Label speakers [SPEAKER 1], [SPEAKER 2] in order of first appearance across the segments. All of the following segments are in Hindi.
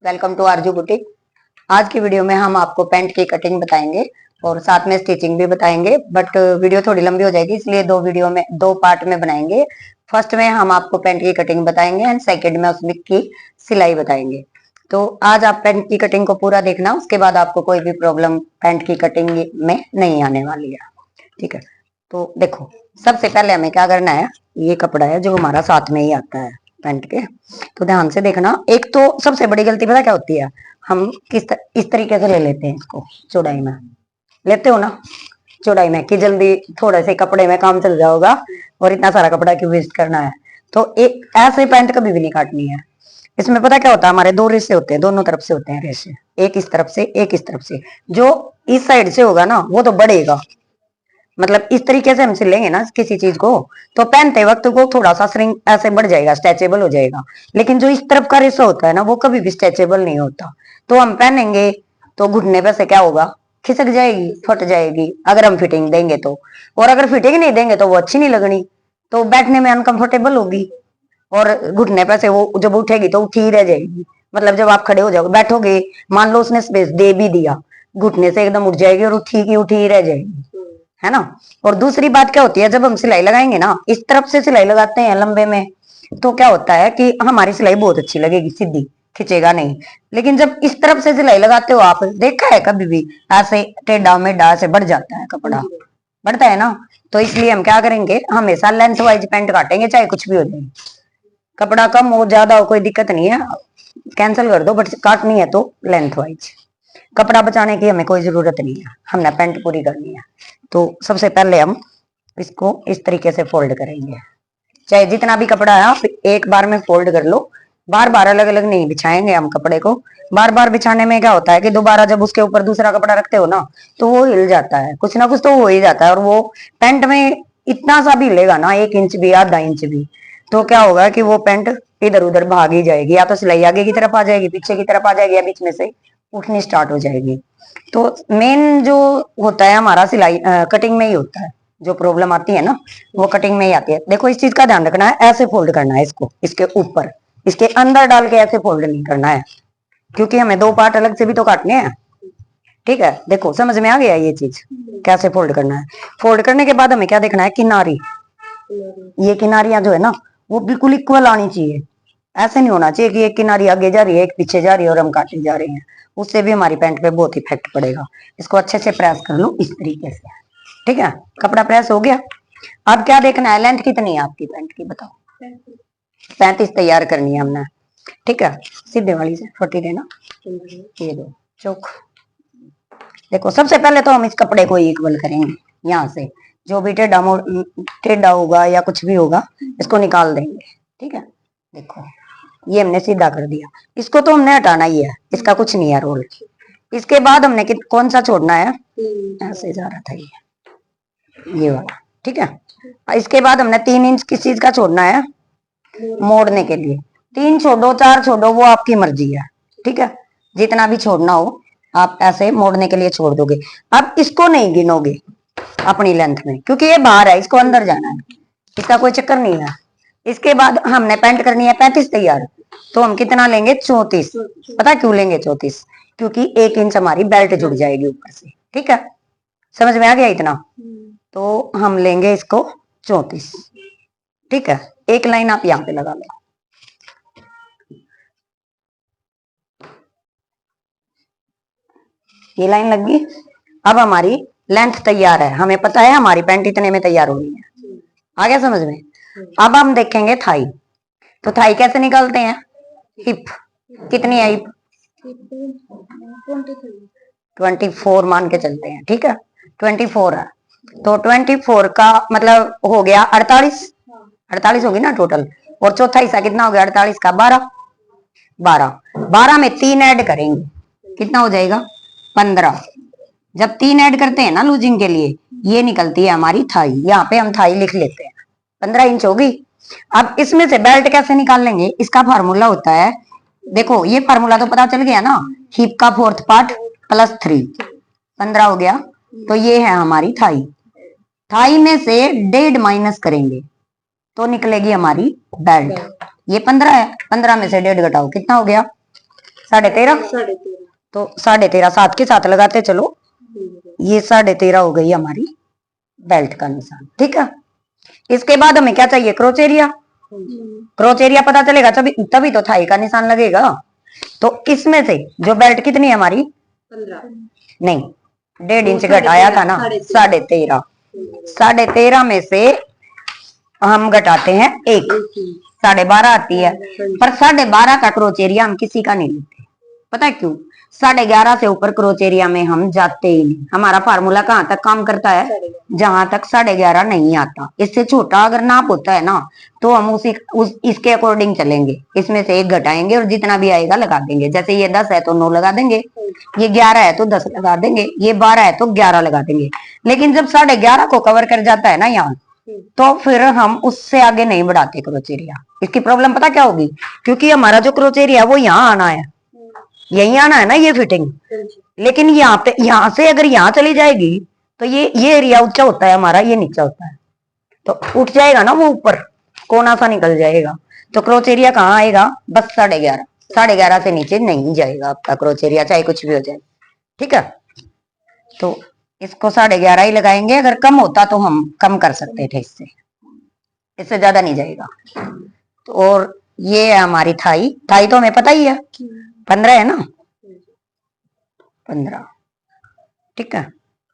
[SPEAKER 1] Welcome to Aarzoo boutique. आज की वीडियो में हम आपको पैंट की कटिंग बताएंगे और साथ में स्टिचिंग भी बताएंगे, बट वीडियो थोड़ी लंबी हो जाएगी, इसलिए दो पार्ट में बनाएंगे। फर्स्ट में हम आपको पैंट की कटिंग बताएंगे एंड सेकंड में उसमें की सिलाई बताएंगे। तो आज आप पैंट की कटिंग को पूरा देखना, उसके बाद आपको कोई भी प्रॉब्लम पैंट की कटिंग में नहीं आने वाली है। ठीक है, तो देखो, सबसे पहले हमें क्या करना है, ये कपड़ा है जो हमारा साथ में ही आता है पैंट के, तो ध्यान से देखना। एक तो सबसे बड़ी गलती पता क्या होती है, हम इस तरीके से ले लेते हैं इसको, चौड़ाई में लेते हो ना, चौड़ाई में कि जल्दी थोड़े से कपड़े में काम चल जाओगा और इतना सारा कपड़ा क्यों वेस्ट करना है। तो एक ऐसे पैंट कभी भी नहीं काटनी है। इसमें पता क्या होता है, हमारे दो रेशे होते हैं, दोनों तरफ से होते हैं रेशे, एक इस तरफ से एक इस तरफ से। जो इस साइड से होगा ना वो तो बढ़ेगा, मतलब इस तरीके से हम सिलेंगे ना किसी चीज को, तो पहनते वक्त वो थोड़ा सा श्रिंक ऐसे बढ़ जाएगा, स्ट्रेचेबल हो जाएगा। लेकिन जो इस तरफ का रेशा होता है ना वो कभी भी स्ट्रेचेबल नहीं होता। तो हम पहनेंगे तो घुटने पे से क्या होगा, खिसक जाएगी, फट जाएगी अगर हम फिटिंग देंगे तो। और अगर फिटिंग नहीं देंगे तो वो अच्छी नहीं लगनी, तो बैठने में अनकंफर्टेबल होगी। और घुटने पे से वो जब उठेगी तो उठी ही रह जाएगी, मतलब जब आप खड़े हो जाओगे बैठोगे, मान लो उसने स्पेस दे भी दिया, घुटने से एकदम उठ जाएगी और उठी ही रह जाएगी, है ना। और दूसरी बात क्या होती है, जब हम सिलाई लगाएंगे ना, इस तरफ से सिलाई लगाते हैं लंबे में, तो क्या होता है कि हमारी सिलाई बहुत अच्छी लगेगी, सीधी, खिंचेगा नहीं। लेकिन जब इस तरफ से सिलाई लगाते हो, आप देखा है कभी भी ऐसे टेढ़ा मेढ़ा से बढ़ जाता है कपड़ा, बढ़ता है ना। तो इसलिए हम क्या करेंगे, हमेशा लेंथ वाइज पैंट काटेंगे, चाहे कुछ भी हो जाए। कपड़ा कम हो ज्यादा हो कोई दिक्कत नहीं है, कैंसिल कर दो, बट काटनी है तो लेंथ वाइज। कपड़ा बचाने की हमें कोई जरूरत नहीं है, हमने पैंट पूरी करनी है। तो सबसे पहले हम इसको इस तरीके से फोल्ड करेंगे, चाहे जितना भी कपड़ा है आप एक बार में फोल्ड कर लो। बार बार अलग अलग नहीं बिछाएंगे हम कपड़े को। बार बार बिछाने में क्या होता है कि दोबारा जब उसके ऊपर दूसरा कपड़ा रखते हो ना, तो वो हिल जाता है, कुछ ना कुछ तो हो ही जाता है। और वो पैंट में इतना सा भी हिलेगा ना, 1 इंच भी आधा इंच भी, तो क्या होगा कि वो पैंट इधर उधर भाग ही जाएगी, या तो सिलाई आगे की तरफ आ जाएगी, पीछे की तरफ आ जाएगी, या बीच में से उठनी स्टार्ट हो जाएगी। तो मेन जो होता है हमारा सिलाई कटिंग में ही होता है, जो प्रॉब्लम आती है ना वो कटिंग में ही आती है। देखो इस चीज का ध्यान रखना है, ऐसे फोल्ड करना है इसको, इसके ऊपर, इसके अंदर डाल के ऐसे फोल्ड नहीं करना है, क्योंकि हमें दो पार्ट अलग से भी तो काटने हैं। ठीक है, देखो समझ में आ गया ये चीज कैसे फोल्ड करना है। फोल्ड करने के बाद हमें क्या देखना है, किनारी, ये किनारियां जो है ना वो बिल्कुल इक्वल आनी चाहिए। ऐसे नहीं होना चाहिए कि एक किनारी आगे जा रही है एक पीछे जा रही है और हम काटे जा रहे हैं, उससे भी हमारी पैंट पे बहुत इफेक्ट पड़ेगा। इसको अच्छे से प्रेस कर लो इस तरीके से। ठीक है, कपड़ा प्रेस हो गया। अब क्या देखना है, लेंथ कितनी है आपकी पैंट की, बताओ। 35 तैयार करनी है हमने। ठीक है, सीधे वाली से 40 देना, ये दो चौक। देखो सबसे पहले तो हम इस कपड़े को इक्वल करेंगे, यहाँ से जो भी टेढ़ा होगा या कुछ भी होगा इसको निकाल देंगे। ठीक है, देखो ये हमने सीधा कर दिया, इसको तो हमने हटाना ही है, इसका कुछ नहीं है रोल। इसके बाद हमने कौन सा छोड़ना है, ऐसे जा रहा था ये वाला। ठीक है, इसके बाद हमने 3 इंच किस चीज का छोड़ना है, मोड़ने के लिए। 3 छोड़ो 4 छोड़ो वो आपकी मर्जी है। ठीक है, जितना भी छोड़ना हो आप ऐसे मोड़ने के लिए छोड़ दोगे। अब इसको नहीं गिनोगे अपनी लेंथ में, क्योंकि ये बाहर है, इसको अंदर जाना है, इसका कोई चक्कर नहीं है। इसके बाद हमने पैंट करनी है 35 तैयार, तो हम कितना लेंगे, 34। पता क्यों लेंगे 34, क्योंकि 1 इंच हमारी बेल्ट जुड़ जाएगी ऊपर से। ठीक है, समझ में आ गया इतना। तो हम लेंगे इसको 34। ठीक है, एक लाइन आप यहाँ पे लगा लो, ये लाइन लग गई। अब हमारी लेंथ तैयार है, हमें पता है हमारी पैंट इतने में तैयार होनी है। आ गया समझ में। अब हम देखेंगे थाई, तो थाई कैसे निकालते हैं, हिप कितनी है, हिप 24 मान के चलते हैं। ठीक है, 24 है, तो 24 का मतलब हो गया 48, 48 होगी ना टोटल। और चौथा हिस्सा कितना हो गया 48 का, 12, 12 में 3 ऐड करेंगे, कितना हो जाएगा 15। जब 3 ऐड करते हैं ना लूजिंग के लिए, ये निकलती है हमारी थाई, यहाँ पे हम थाई लिख लेते हैं, 15 इंच होगी। अब इसमें से बेल्ट कैसे निकाल लेंगे, इसका फार्मूला होता है, देखो ये फार्मूला तो पता चल गया ना, हिप का 4th पार्ट प्लस 3, 15 हो गया। तो ये है हमारी थाई, थाई में से 1.5 माइनस करेंगे तो निकलेगी हमारी बेल्ट। ये 15 है, 15 में से 1.5 घटाओ, कितना हो गया 13.5। तो 13.5 7 के साथ लगाते चलो, ये 13.5 हो गई हमारी बेल्ट का निशान। ठीक है, इसके बाद हमें क्या चाहिए, क्रोच एरिया। क्रोच एरिया पता चलेगा तभी तो थाई का निशान लगेगा। तो इसमें से जो बेल्ट कितनी है हमारी,
[SPEAKER 2] 15
[SPEAKER 1] नहीं 1.5 इंच घटाया था ना, 13.5। 13.5 में से हम घटाते हैं 1, 12.5 आती है। पर 12.5 का क्रोच एरिया हम किसी का नहीं लेते, पता है क्यों? 11.5 से ऊपर क्रोच एरिया में हम जाते ही नहीं। हमारा फार्मूला कहाँ तक काम करता है, जहां तक 11.5 नहीं आता। इससे छोटा अगर नाप होता है ना, तो हम इसके अकॉर्डिंग चलेंगे। इसमें से 1 घटाएंगे और जितना भी आएगा लगा देंगे। जैसे ये 10 है तो 9 लगा देंगे, ये 11 है तो 10 लगा देंगे, ये 12 है तो 11 लगा देंगे। लेकिन जब 11.5 को कवर कर जाता है ना यहाँ, तो फिर हम उससे आगे नहीं बढ़ाते क्रोच एरिया। इसकी प्रॉब्लम पता क्या होगी, क्योंकि हमारा जो क्रोच एरिया है वो यहाँ आना है, यही आना है ना ये फिटिंग। लेकिन यहाँ पे, यहाँ से अगर यहाँ चली जाएगी तो ये एरिया ऊंचा होता है हमारा, ये नीचा होता है, तो उठ जाएगा ना वो ऊपर, कोना सा निकल जाएगा। तो क्रोच एरिया कहाँ आएगा, बस 11.5। 11.5 से नीचे नहीं जाएगा आपका क्रोच एरिया, चाहे कुछ भी हो जाए। ठीक है, तो इसको 11.5 ही लगाएंगे। अगर कम होता तो हम कम कर सकते थे, इससे ज्यादा नहीं जाएगा। तो और ये है हमारी थाई। थाई तो हमें पता ही है 15 है ना, 15। ठीक है,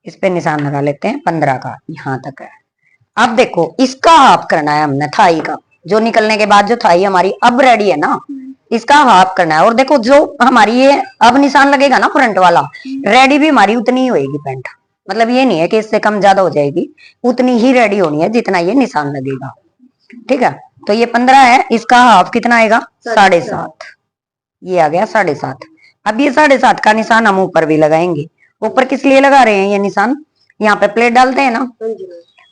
[SPEAKER 1] इस पे निशान लगा लेते हैं 15 का, यहां तक है। अब देखो इसका हाफ करना है हमने, थाई का। जो निकलने के बाद जो थाई हमारी अब रेडी है ना, इसका हाफ करना है। और देखो जो हमारी ये अब निशान लगेगा ना फ्रंट वाला, रेडी भी हमारी उतनी ही होएगी पैंट। मतलब ये नहीं है कि इससे कम ज्यादा हो जाएगी, उतनी ही रेडी होनी है जितना ये निशान लगेगा। ठीक है, तो ये 15 है, इसका हाफ कितना आएगा, 7.5। ये आ गया 7.5। अब ये 7.5 का निशान हम ऊपर भी लगाएंगे। ऊपर किस लिए लगा रहे हैं ये निशान, यहाँ पे प्लेट डालते हैं ना,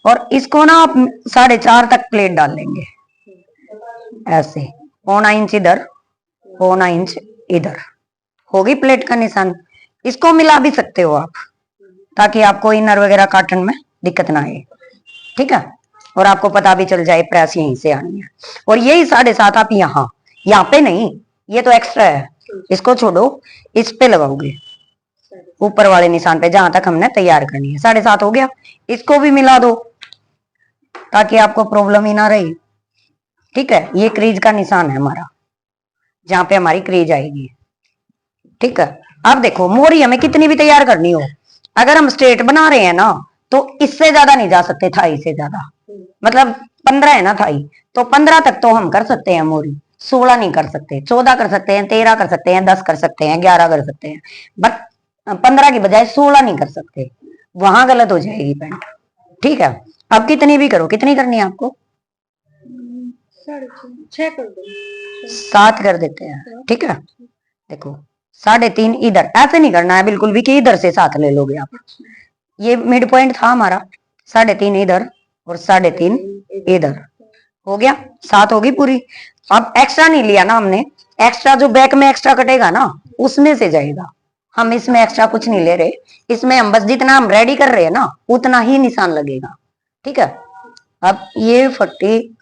[SPEAKER 1] और इसको ना आप 4.5 तक प्लेट डाल लेंगे ऐसे, 1.25 इंच इधर, 1.25 इंच इधर, होगी प्लेट का निशान। इसको मिला भी सकते हो आप, ताकि आपको इनर वगैरह काटने में दिक्कत ना आए। ठीक है, और आपको पता भी चल जाए प्रेस यहीं से आनी है। और यही 7.5 आप यहाँ पे नहीं, ये तो एक्स्ट्रा है, इसको छोड़ो, इस पे लगाओगे ऊपर वाले निशान पे, जहां तक हमने तैयार करनी है। 7.5 हो गया, इसको भी मिला दो ताकि आपको प्रॉब्लम ही ना रही। ठीक है, ये क्रीज का निशान है हमारा, जहां पे हमारी क्रीज आएगी। ठीक है, अब देखो मोरी हमें कितनी भी तैयार करनी हो, अगर हम स्ट्रेट बना रहे हैं ना, तो इससे ज्यादा नहीं जा सकते, थाई से ज्यादा। मतलब 15 है ना थाई, तो 15 तक तो हम कर सकते हैं मोरी, 16 नहीं कर सकते, 14 कर सकते हैं, 13 कर सकते हैं, 10 कर सकते हैं, 11 कर सकते हैं, बट 15 की बजाय 16 नहीं कर सकते, वहां गलत हो जाएगी पैंट। ठीक है, अब कितनी भी करो, कितनी करनी है आपको,
[SPEAKER 2] 6 कर दो,
[SPEAKER 1] 7 कर देते हैं। ठीक है, देखो 3.5 इधर, ऐसे नहीं करना है बिल्कुल भी कि इधर से 7 ले लोगे आप। ये मिड पॉइंट था हमारा, 3.5 इधर और 3.5 इधर, हो गया 7 होगी पूरी। अब एक्स्ट्रा नहीं लिया ना हमने, एक्स्ट्रा जो बैक में एक्स्ट्रा कटेगा ना उसमें से जाएगा, हम इसमें एक्स्ट्रा कुछ नहीं ले रहे। इसमें हम बस जितना हम रेडी कर रहे हैं ना उतना ही निशान लगेगा। ठीक है, अब ये फट्टी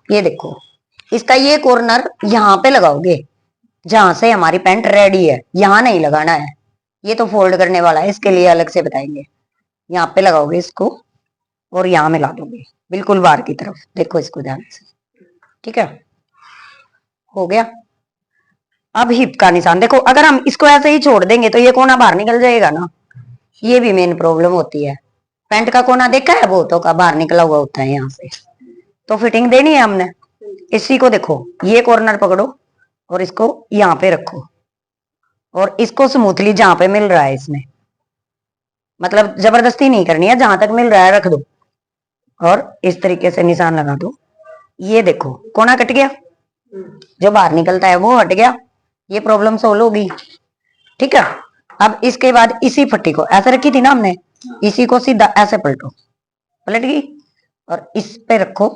[SPEAKER 1] ये देखो, इसका ये कॉर्नर यहाँ पे लगाओगे जहां से हमारी पैंट रेडी है, यहाँ नहीं लगाना है। ये तो फोल्ड करने वाला है, इसके लिए अलग से बताएंगे। यहाँ पे लगाओगे इसको और यहाँ मिला दोगे बिल्कुल बाहर की तरफ, देखो इसको ध्यान से। ठीक है, हो गया। अब हिप का निशान देखो, अगर हम इसको ऐसे ही छोड़ देंगे तो ये कोना बाहर निकल जाएगा ना, ये भी मेन प्रॉब्लम होती है। पैंट का कोना देखा है बहुतों का बाहर निकला हुआ होता है यहाँ से, तो फिटिंग देनी है हमने। इसी को देखो, ये कॉर्नर पकड़ो और इसको यहाँ पे रखो और इसको स्मूथली जहां पे मिल रहा है इसमें, मतलब जबरदस्ती नहीं करनी है, जहां तक मिल रहा है रख दो और इस तरीके से निशान लगा दो। ये देखो कोना कट गया, जो बाहर निकलता है वो हट गया, ये प्रॉब्लम सोल्व होगी। ठीक है, अब इसके बाद इसी फट्टी को ऐसे रखी थी ना हमने, इसी को सीधा ऐसे पलटो, पलट गई, और इस पे रखो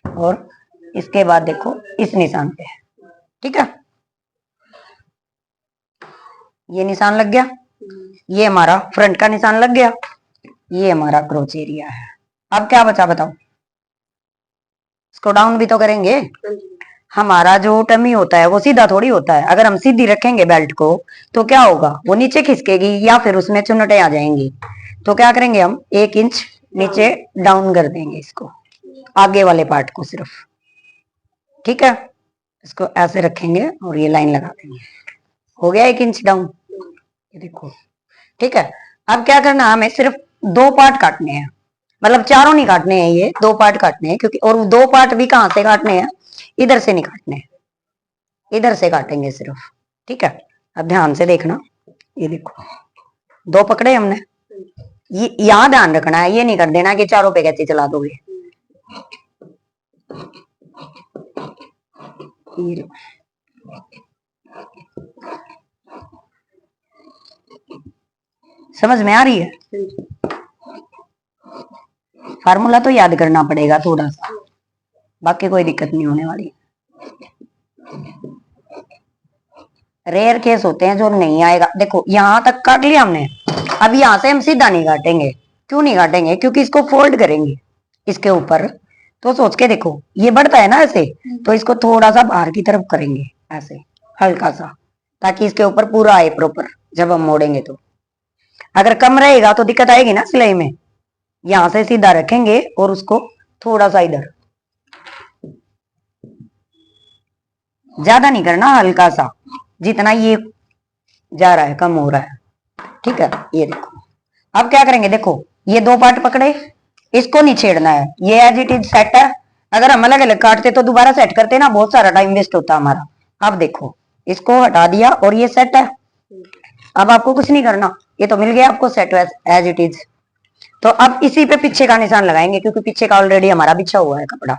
[SPEAKER 1] और इसके बाद देखो इस निशान पे। ठीक है, ये निशान लग गया, ये हमारा फ्रंट का निशान लग गया, ये हमारा क्रोच एरिया है। अब क्या बचा बताओ, इसको डाउन भी तो करेंगे। हमारा जो टमी होता है वो सीधा थोड़ी होता है, अगर हम सीधी रखेंगे बेल्ट को तो क्या होगा, वो नीचे खिसकेगी या फिर उसमें चुन्नटे आ जाएंगी। तो क्या करेंगे, हम 1 इंच नीचे डाउन कर देंगे इसको, आगे वाले पार्ट को सिर्फ। ठीक है, इसको ऐसे रखेंगे और ये लाइन लगा देंगे, हो गया 1 इंच डाउन, ये देखो। ठीक है, अब क्या करना, हमें सिर्फ 2 पार्ट काटने हैं, मतलब चारों नहीं काटने हैं, ये 2 पार्ट काटने हैं, क्योंकि और 2 पार्ट भी कहां से काटने हैं, इधर से नहीं काटने, इधर से काटेंगे सिर्फ। ठीक है, अब ध्यान से देखना, ये देखो 2 पकड़े हमने, ये यहां ध्यान रखना है, ये नहीं कर देना कि चारों पे कैसे चला दोगे। समझ में आ रही है? फार्मूला तो याद करना पड़ेगा थोड़ा सा, बाकी कोई दिक्कत नहीं होने वाली। रेयर केस होते हैं जो नहीं आएगा। देखो यहां तक काट लिया हमने, अब यहां से हम सीधा नहीं काटेंगे। क्यों नहीं काटेंगे, क्योंकि इसको फोल्ड करेंगे इसके ऊपर। तो सोच के देखो, ये बढ़ता है ना ऐसे, तो इसको थोड़ा सा बाहर की तरफ करेंगे ऐसे, हल्का सा, ताकि इसके ऊपर पूरा आए प्रॉपर जब हम मोड़ेंगे। तो अगर कम रहेगा तो दिक्कत आएगी ना सिलाई में। यहां से सीधा रखेंगे और उसको थोड़ा सा इधर, ज्यादा नहीं करना, हल्का सा, जितना ये जा रहा है कम हो रहा है। ठीक है, ये देखो। अब क्या करेंगे, देखो ये 2 पार्ट पकड़े, इसको नहीं छेड़ना है, ये एज इट इज सेट है। अगर हम अलग अलग काटते तो दोबारा सेट करते ना, बहुत सारा टाइम वेस्ट होता हमारा। अब देखो, इसको हटा दिया और ये सेट है। अब आपको कुछ नहीं करना, ये तो मिल गया आपको सेट एज इट इज। तो अब इसी पे पीछे का निशान लगाएंगे, क्योंकि पीछे का ऑलरेडी हमारा बिछा हुआ है कपड़ा।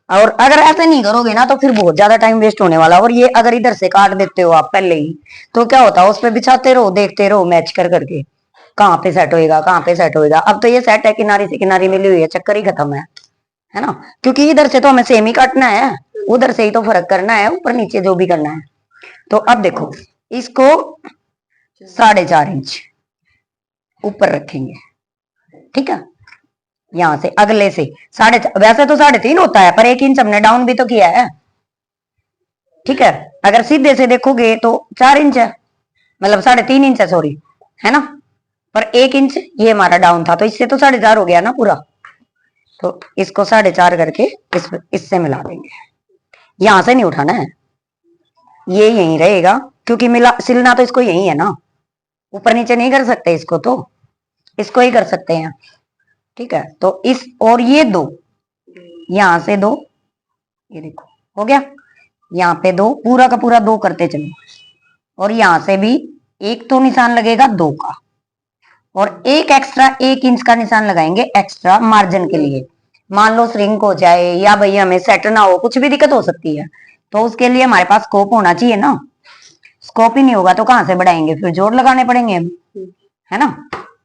[SPEAKER 1] और अगर ऐसे नहीं करोगे ना तो फिर बहुत ज्यादा टाइम वेस्ट होने वाला। और ये अगर इधर से काट देते हो आप पहले ही, तो क्या होता है, उस पे बिछाते रहो, देखते रहो मैच कर करके, कहाँ पे सेट होएगा, कहाँ पे सेट होएगा। अब तो ये सेट है, किनारे से किनारे मिली हुई है, चक्कर ही खत्म है ना। क्योंकि इधर से तो हमें सेम ही काटना है, उधर से ही तो फर्क करना है, ऊपर नीचे जो भी करना है। तो अब देखो, इसको 4.5 इंच ऊपर रखेंगे। ठीक है, यहां से अगले से वैसे तो 3.5 होता है, पर 1 इंच हमने डाउन भी तो किया है। ठीक है, अगर सीधे से देखोगे तो 4 इंच है, मतलब 3.5 इंच है, सॉरी, है ना। पर 1 इंच ये हमारा डाउन था, तो इससे तो 4.5 हो गया ना पूरा। तो इसको 4.5 करके इससे मिला देंगे। यहां से नहीं उठाना है, ये यहीं रहेगा, क्योंकि मिला सिलना तो इसको यही है ना, ऊपर नीचे नहीं कर सकते इसको, तो इसको ही कर सकते हैं। ठीक है, तो इस और ये 2, यहां से 2, ये देखो हो गया, यहाँ पे 2, पूरा का पूरा 2 करते चलो। और यहां से भी एक तो निशान लगेगा 2 का, और एक एक्स्ट्रा 1 इंच का निशान लगाएंगे एक्स्ट्रा मार्जिन के लिए। मान लो श्रिंक हो जाए या भाई हमें सेट ना हो, कुछ भी दिक्कत हो सकती है, तो उसके लिए हमारे पास स्कोप होना चाहिए ना। स्कोप ही नहीं होगा तो कहां से बढ़ाएंगे, फिर जोड़ लगाने पड़ेंगे, है ना।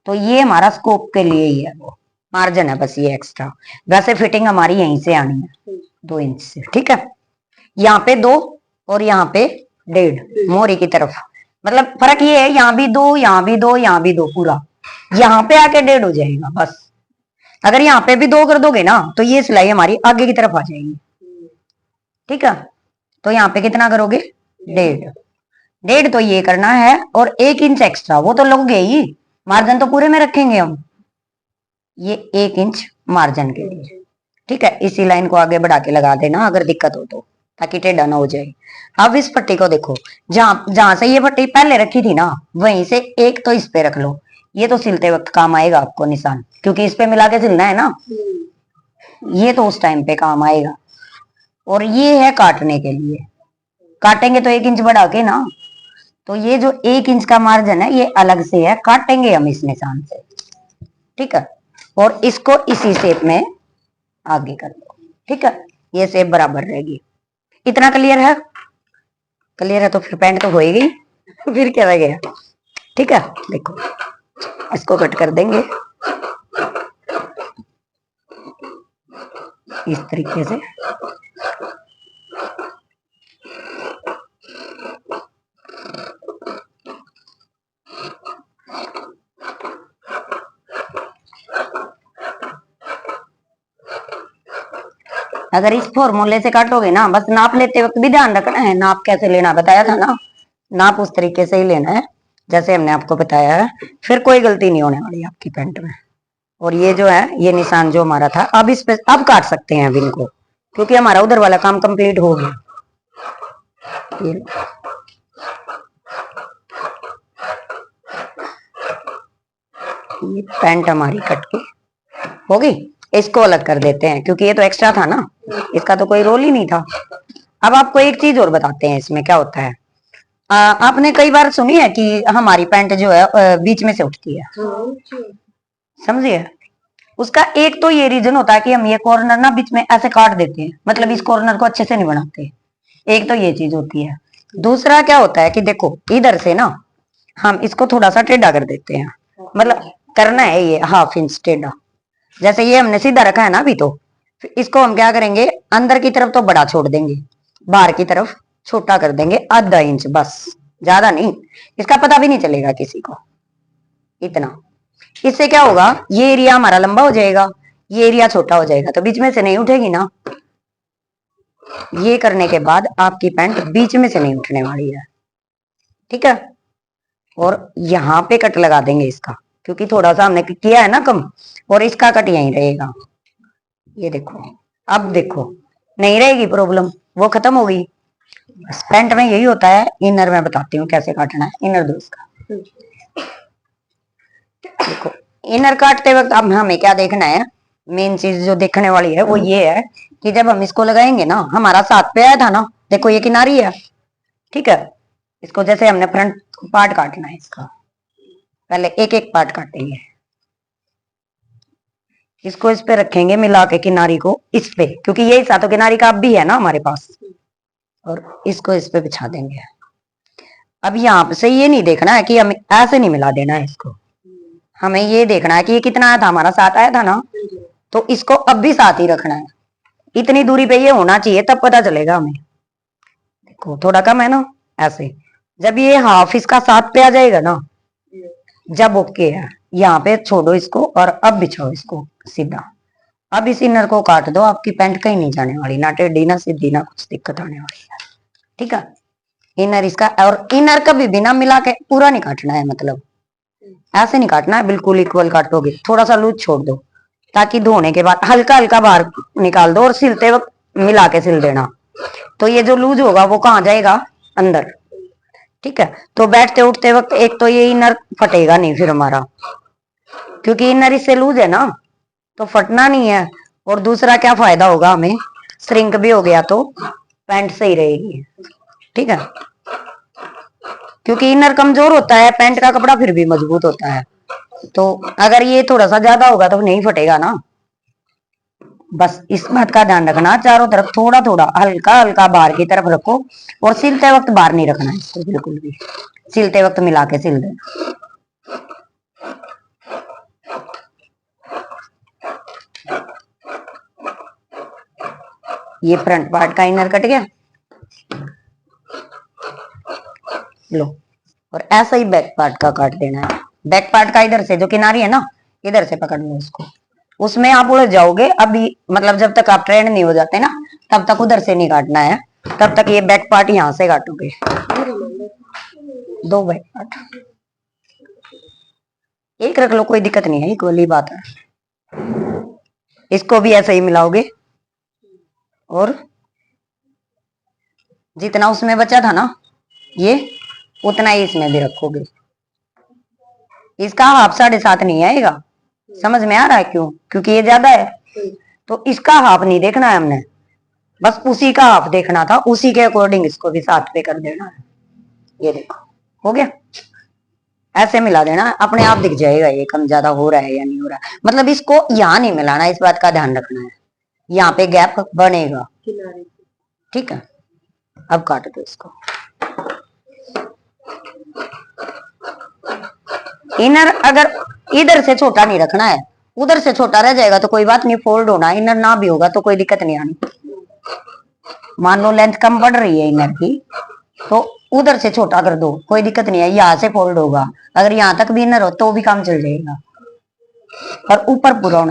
[SPEAKER 1] तो ये हमारा स्कोप के लिए ही है, वो मार्जिन है बस ये एक्स्ट्रा। वैसे फिटिंग हमारी यहीं से आनी है 2 इंच से। ठीक है, यहाँ पे 2 और यहाँ पे 1.5 मोरी की तरफ, मतलब फर्क ये है, यहाँ भी 2, यहाँ भी 2, यहाँ भी 2, पूरा यहाँ पे आके 1.5 हो जाएगा बस। अगर यहाँ पे भी 2 कर दोगे ना तो ये सिलाई हमारी आगे की तरफ आ जाएगी। ठीक है, तो यहाँ पे कितना करोगे, 1.5 तो ये करना है, और 1 इंच एक्स्ट्रा वो तो लोगे ही, मार्जिन तो पूरे में रखेंगे हम, ये 1 इंच मार्जिन के लिए। ठीक है, इसी लाइन को आगे बढ़ा के लगा देना अगर दिक्कत हो तो, ताकि टेढ़ा ना हो जाए। अब इस पट्टी को देखो, जहां जहां से ये पट्टी पहले रखी थी ना, वहीं से एक तो इस पे रख लो, ये तो सिलते वक्त काम आएगा आपको निशान, क्योंकि इस पे मिला के सिलना है ना, ये तो उस टाइम पे काम आएगा। और ये है काटने के लिए, काटेंगे तो 1 इंच बढ़ा के ना, तो ये जो 1 इंच का मार्जिन है ये अलग से है, काटेंगे हम इस निशान से। ठीक है, और इसको इसी शेप में आगे कर दो। ठीक है, ये शेप बराबर रहेगी। इतना क्लियर है? क्लियर है तो फिर पैंट तो हो ही गई फिर क्या रह गया। ठीक है, देखो इसको कट कर देंगे इस तरीके से। अगर इस फॉर्मूले से काटोगे ना, बस नाप लेते वक्त भी ध्यान रखना है, नाप कैसे लेना बताया था ना, नाप उस तरीके से ही लेना है जैसे हमने आपको बताया है, फिर कोई गलती नहीं होने वाली आपकी पैंट में। और ये जो है, ये निशान जो हमारा था, अब इस पे अब काट सकते हैं अब इनको, क्योंकि हमारा उधर वाला काम कंप्लीट हो गया। ये पैंट हमारी कट के होगी, इसको अलग कर देते हैं क्योंकि ये तो एक्स्ट्रा था ना, इसका तो कोई रोल ही नहीं था। अब आपको एक चीज और बताते हैं इसमें क्या होता है। आपने कई बार सुनी है कि हमारी पैंट जो है बीच में से उठती है, समझिए। उसका एक तो ये रीजन होता है कि हम ये कॉर्नर ना बीच में ऐसे काट देते हैं, मतलब इस कॉर्नर को अच्छे से नहीं बनाते, एक तो ये चीज होती है। दूसरा क्या होता है कि देखो इधर से ना हम इसको थोड़ा सा टेढ़ा कर देते हैं, मतलब करना है ये 1/2 इंच टेढ़ा। जैसे ये हमने सीधा रखा है ना अभी, तो इसको हम क्या करेंगे, अंदर की तरफ तो बड़ा छोड़ देंगे, बाहर की तरफ छोटा कर देंगे 1/2 इंच, बस ज्यादा नहीं, इसका पता भी नहीं चलेगा किसी को, इतना। इससे क्या होगा, ये एरिया हमारा लंबा हो जाएगा, ये एरिया छोटा हो जाएगा, तो बीच में से नहीं उठेगी ना। ये करने के बाद आपकी पैंट बीच में से नहीं उठने वाली है, ठीक है। और यहाँ पे कट लगा देंगे इसका, क्योंकि थोड़ा सा हमने किया है ना कम, और इसका कट यहीं रहेगा। ये देखो, अब देखो नहीं रहेगी प्रॉब्लम, वो खत्म हो गई। बस पैंट में यही होता है। इनर मैं बताती हूँ कैसे काटना है, इनर दो इसका। देखो इनर काटते वक्त अब हमें क्या देखना है, मेन चीज जो देखने वाली है वो ये है कि जब हम इसको लगाएंगे ना, हमारा 7 पे आया था ना, देखो ये किनारी है, ठीक है। इसको जैसे हमने फ्रंट पार्ट काटना है इसका, पहले एक एक पार्ट काटेंगे, इसको इस पे रखेंगे मिला के किनारी को इस पे, क्योंकि ये हिस्सा तो किनारी का अब भी है ना हमारे पास, और इसको इस पे बिछा देंगे। अब यहाँ से ये नहीं देखना है कि हमें ऐसे नहीं मिला देना है इसको, हमें ये देखना है कि ये कितना आया था हमारा, 7 आया था ना, तो इसको अब भी 7 ही रखना है, इतनी दूरी पे ये होना चाहिए, तब पता चलेगा हमें। देखो थोड़ा कम है ना, ऐसे जब ये 1/2 इसका 7 पे आ जाएगा ना, जब ओके है, यहाँ पे छोड़ो इसको और अब बिछाओ इसको सीधा। अब इस इनर को काट दो, आपकी पैंट कहीं नहीं जाने वाली, ना टेढ़ी ना सीधी ना कुछ दिक्कत आने वाली है, ठीक है। इनर इसका, और इनर कभी भी ना मिला के पूरा नहीं काटना है, मतलब ऐसे नहीं काटना है, बिल्कुल इक्वल काटोगे, थोड़ा सा लूज छोड़ दो, ताकि धोने के बाद हल्का हल्का बाहर निकाल दो, और सिलते वक्त मिला के सिल देना, तो ये जो लूज होगा वो कहाँ जाएगा, अंदर, ठीक है। तो बैठते उठते वक्त एक तो ये इनर फटेगा नहीं फिर हमारा, क्योंकि इनर इससे लूज है ना, तो फटना नहीं है। और दूसरा क्या फायदा होगा हमें, श्रिंक भी हो गया तो पैंट सही रहेगी, ठीक है। क्योंकि इनर कमजोर होता है, पैंट का कपड़ा फिर भी मजबूत होता है, तो अगर ये थोड़ा सा ज्यादा होगा तो नहीं फटेगा ना। बस इस बात का ध्यान रखना, चारों तरफ थोड़ा थोड़ा हल्का हल्का बाहर की तरफ रखो, और सिलते वक्त बाहर नहीं रखना है इसको बिल्कुल भी, सिलते वक्त मिला के सिल देना। ये फ्रंट पार्ट का इनर कट गया, लो। और ऐसा ही बैक पार्ट का काट देना है। बैक पार्ट का इधर से जो किनारी है ना, इधर से पकड़ लो उसको, उसमें आप उलझ जाओगे अभी, मतलब जब तक आप ट्रेंड नहीं हो जाते ना, तब तक उधर से नहीं काटना है, तब तक ये बैक पार्ट यहाँ से काटोगे, 2 बैक पार्ट, एक रख लो कोई दिक्कत नहीं है, इक्वली बात है। इसको भी ऐसे ही मिलाओगे, और जितना उसमें बचा था ना ये, उतना ही इसमें भी रखोगे। इसका 1/2 7.5 नहीं आएगा, समझ में आ रहा है क्यों, क्योंकि ये ज्यादा है, तो इसका 1/2 नहीं देखना है हमने, बस उसी का 1/2 देखना था, उसी के अकॉर्डिंग इसको भी 7 पे कर देना है। ये देखो हो गया, ऐसे मिला देना, अपने आप दिख जाएगा ये कम ज्यादा हो रहा है या नहीं हो रहा है। मतलब इसको यहाँ नहीं मिलाना, इस बात का ध्यान रखना है, यहाँ पे गैप बनेगा, ठीक है। अब काट दो इसको। इनर अगर इधर से छोटा नहीं रखना है, उधर से छोटा रह जाएगा तो कोई बात नहीं, फोल्ड होना, इनर ना भी होगा तो कोई दिक्कत नहीं आनी। मान लो लेंथ कम बढ़ रही है इनर की, तो उधर से छोटा कर दो, कोई दिक्कत नहीं है, यहाँ से फोल्ड होगा, अगर यहाँ तक भी इनर हो तो भी काम चल जाएगा, और ऊपर पूरा होना।